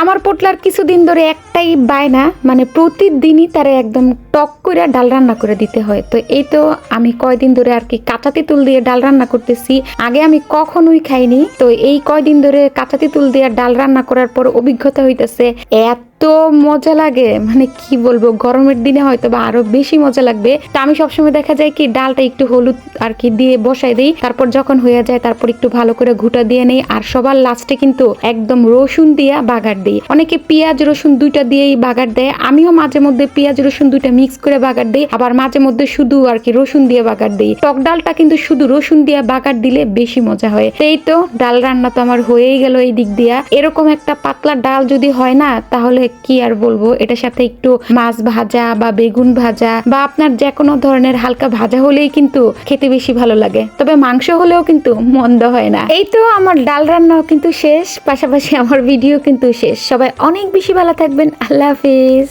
আমার পোটলার কিছুদিন ধরে একটাই বায়না, মানে প্রতিদিনই তারা একদম টক করে ডাল রান্না করে দিতে হয়। তো এই তো আমি কয়দিন ধরে আর কি কাঁচা তেঁতুল দিয়ে ডাল রান্না করতেছি। আগে আমি কখনোই খাইনি, তো এই কয়দিন ধরে কাঁচা তেঁতুল দিয়ে ডাল রান্না করার পর অভিজ্ঞতা হইতেছে এত মজা লাগে, মানে কি বলবো, গরমের দিনে হয়তো বা আরো বেশি মজা লাগবে। তো আমি সবসময় দেখা যায় কি ডালটা একটু হলুদ আর কি দিয়ে বসাই দিই, তারপর যখন হয়ে যায় তারপর একটু ভালো করে ঘুটা দিয়ে নেই, আর সবার লাস্টে কিন্তু একদম রসুন দিয়া বাগার দিই। অনেকে পেঁয়াজ রসুন দুইটা দিয়েই বাগার দেয়, আমিও মাঝে মধ্যে পেঁয়াজ রসুন দুইটা মিক্স করে বাগার দিই, আবার মাঝে মধ্যে শুধু আর কি রসুন দিয়ে বাগার দিই। টক ডালটা কিন্তু শুধু রসুন দিয়ে বাগার দিলে বেশি মজা হয়। এই তো ডাল রান্না তো আমার হয়েই গেল এই দিক দিয়া। এরকম একটা পাতলা ডাল যদি হয় না, তাহলে কি আর বলবো, এটার সাথে একটু মাছ ভাজা বা বেগুন ভাজা বা আপনার যে কোনো ধরনের হালকা ভাজা হলেই কিন্তু খেতে বেশি ভালো লাগে। তবে মাংস হলেও কিন্তু মন্দ হয় না। এই তো আমার ডাল রান্নাও কিন্তু শেষ, পাশাপাশি আমার ভিডিও কিন্তু শেষ। সবাই অনেক বেশি ভালো থাকবেন। আল্লাহ হাফেজ।